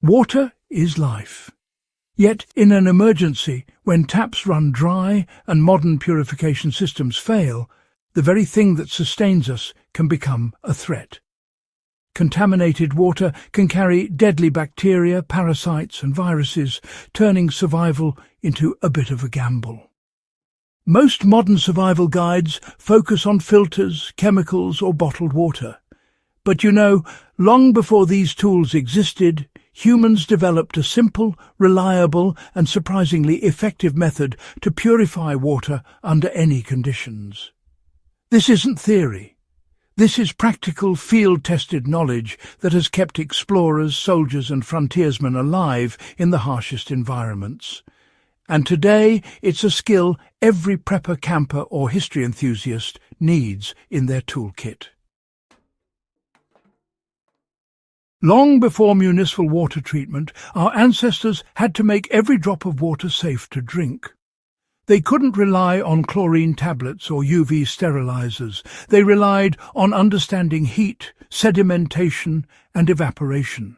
Water is life. Yet in an emergency, when taps run dry and modern purification systems fail, the very thing that sustains us can become a threat. Contaminated water can carry deadly bacteria, parasites and viruses, turning survival into a bit of a gamble. Most modern survival guides focus on filters, chemicals or bottled water. But you know, long before these tools existed, humans developed a simple, reliable and surprisingly effective method to purify water under any conditions. This isn't theory. This is practical, field-tested knowledge that has kept explorers, soldiers and frontiersmen alive in the harshest environments. And today it's a skill every prepper, camper or history enthusiast needs in their toolkit. Long before municipal water treatment, our ancestors had to make every drop of water safe to drink. They couldn't rely on chlorine tablets or UV sterilizers. They relied on understanding heat, sedimentation and evaporation.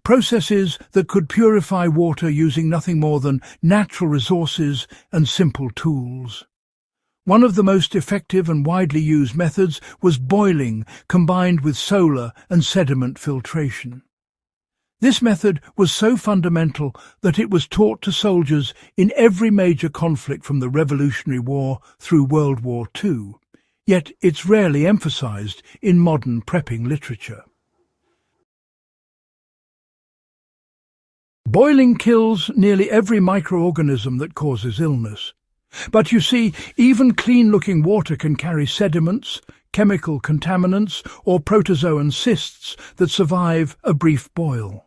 Processes that could purify water using nothing more than natural resources and simple tools. One of the most effective and widely used methods was boiling, combined with solar and sediment filtration. This method was so fundamental that it was taught to soldiers in every major conflict from the Revolutionary War through World War II, yet it's rarely emphasized in modern prepping literature. Boiling kills nearly every microorganism that causes illness. But you see, even clean-looking water can carry sediments, chemical contaminants or protozoan cysts that survive a brief boil.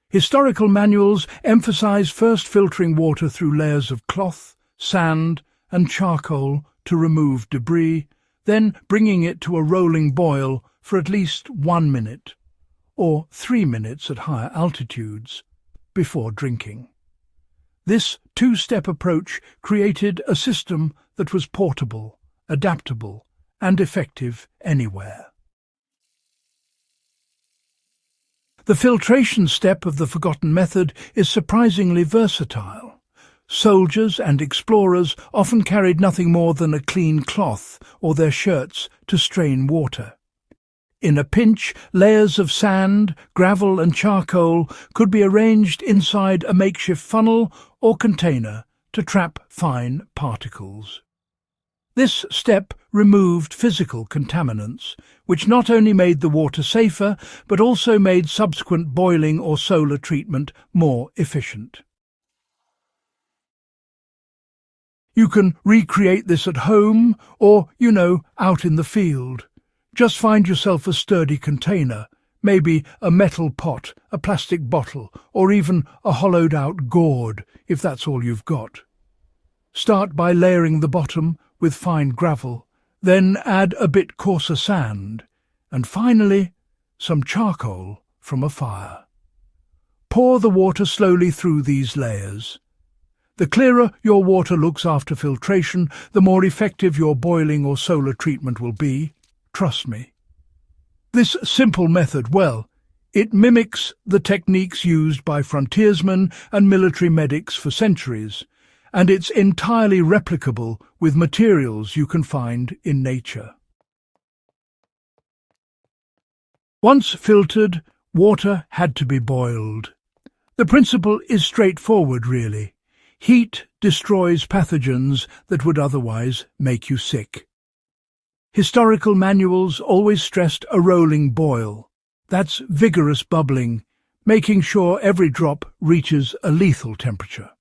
Historical manuals emphasize first filtering water through layers of cloth, sand and charcoal to remove debris, then bringing it to a rolling boil for at least 1 minute, or 3 minutes at higher altitudes, before drinking. This two-step approach created a system that was portable, adaptable, and effective anywhere. The filtration step of the forgotten method is surprisingly versatile. Soldiers and explorers often carried nothing more than a clean cloth or their shirts to strain water. In a pinch, layers of sand, gravel and charcoal could be arranged inside a makeshift funnel or container to trap fine particles. This step removed physical contaminants, which not only made the water safer, but also made subsequent boiling or solar treatment more efficient. You can recreate this at home or, out in the field. Just find yourself a sturdy container, maybe a metal pot, a plastic bottle, or even a hollowed-out gourd, if that's all you've got. Start by layering the bottom with fine gravel, then add a bit coarser sand, and finally some charcoal from a fire. Pour the water slowly through these layers. The clearer your water looks after filtration, the more effective your boiling or solar treatment will be. Trust me. This simple method, it mimics the techniques used by frontiersmen and military medics for centuries, and it's entirely replicable with materials you can find in nature. Once filtered, water had to be boiled. The principle is straightforward, really. Heat destroys pathogens that would otherwise make you sick. Historical manuals always stressed a rolling boil. That's vigorous bubbling, making sure every drop reaches a lethal temperature.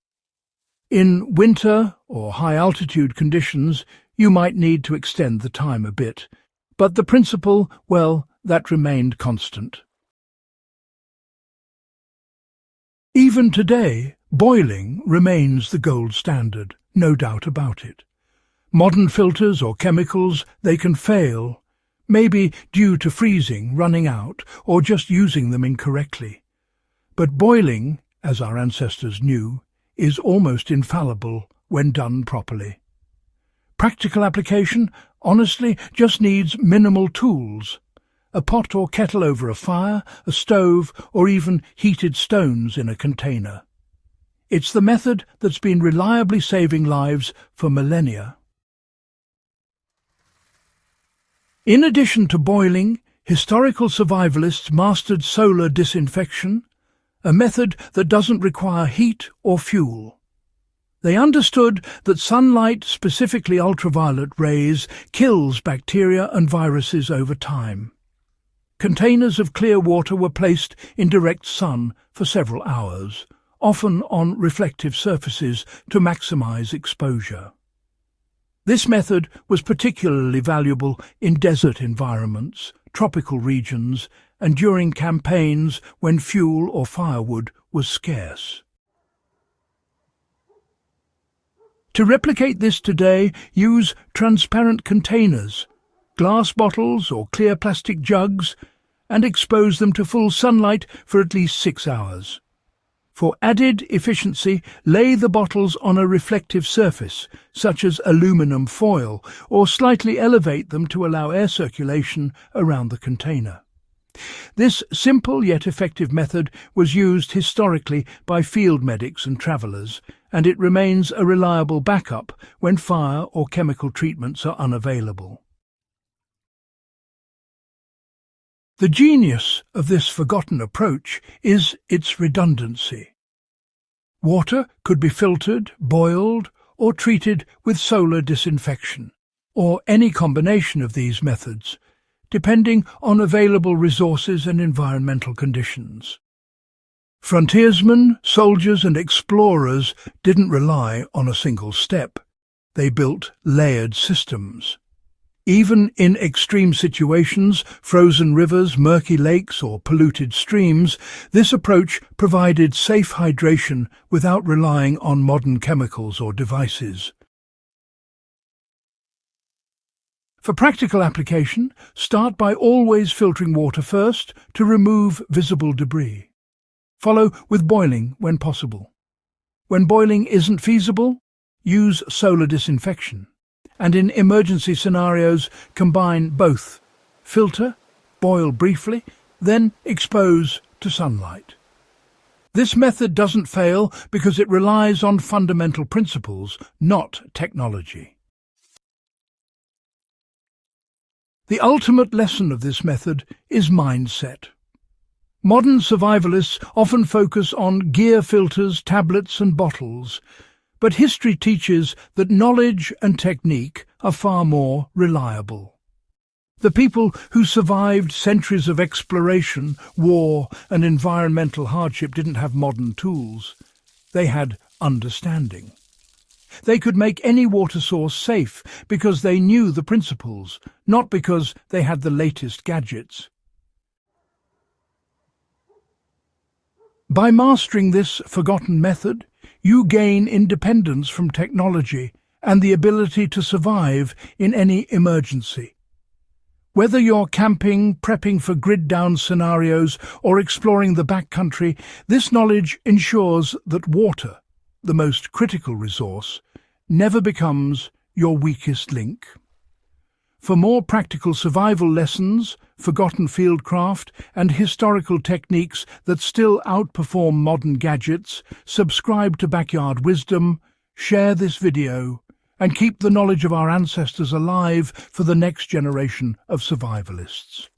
In winter or high-altitude conditions, you might need to extend the time a bit, but the principle, that remained constant. Even today, boiling remains the gold standard, no doubt about it. Modern filters or chemicals, they can fail, maybe due to freezing, running out, or just using them incorrectly. But boiling, as our ancestors knew, is almost infallible when done properly. Practical application, honestly, just needs minimal tools. a pot or kettle over a fire, a stove, or even heated stones in a container. It's the method that's been reliably saving lives for millennia. In addition to boiling, historical survivalists mastered solar disinfection, a method that doesn't require heat or fuel. They understood that sunlight, specifically ultraviolet rays, kills bacteria and viruses over time. Containers of clear water were placed in direct sun for several hours, often on reflective surfaces to maximize exposure. This method was particularly valuable in desert environments, tropical regions, and during campaigns when fuel or firewood was scarce. To replicate this today, use transparent containers, glass bottles or clear plastic jugs, and expose them to full sunlight for at least 6 hours. For added efficiency, lay the bottles on a reflective surface, such as aluminum foil, or slightly elevate them to allow air circulation around the container. This simple yet effective method was used historically by field medics and travellers, and it remains a reliable backup when fire or chemical treatments are unavailable. The genius of this forgotten approach is its redundancy. Water could be filtered, boiled, or treated with solar disinfection, or any combination of these methods, depending on available resources and environmental conditions. Frontiersmen, soldiers, and explorers didn't rely on a single step. They built layered systems. Even in extreme situations, frozen rivers, murky lakes, or polluted streams, this approach provided safe hydration without relying on modern chemicals or devices. For practical application, start by always filtering water first to remove visible debris. Follow with boiling when possible. When boiling isn't feasible, use solar disinfection. And in emergency scenarios, combine both. Filter, boil briefly, then expose to sunlight. This method doesn't fail because it relies on fundamental principles, not technology. The ultimate lesson of this method is mindset. Modern survivalists often focus on gear, filters, tablets, and bottles, but history teaches that knowledge and technique are far more reliable. The people who survived centuries of exploration, war, and environmental hardship didn't have modern tools. They had understanding. They could make any water source safe because they knew the principles, not because they had the latest gadgets. By mastering this forgotten method, you gain independence from technology and the ability to survive in any emergency. Whether you're camping, prepping for grid-down scenarios, or exploring the backcountry, this knowledge ensures that water, the most critical resource, never becomes your weakest link. For more practical survival lessons, forgotten fieldcraft, and historical techniques that still outperform modern gadgets, subscribe to Backyard Wisdom, share this video, and keep the knowledge of our ancestors alive for the next generation of survivalists.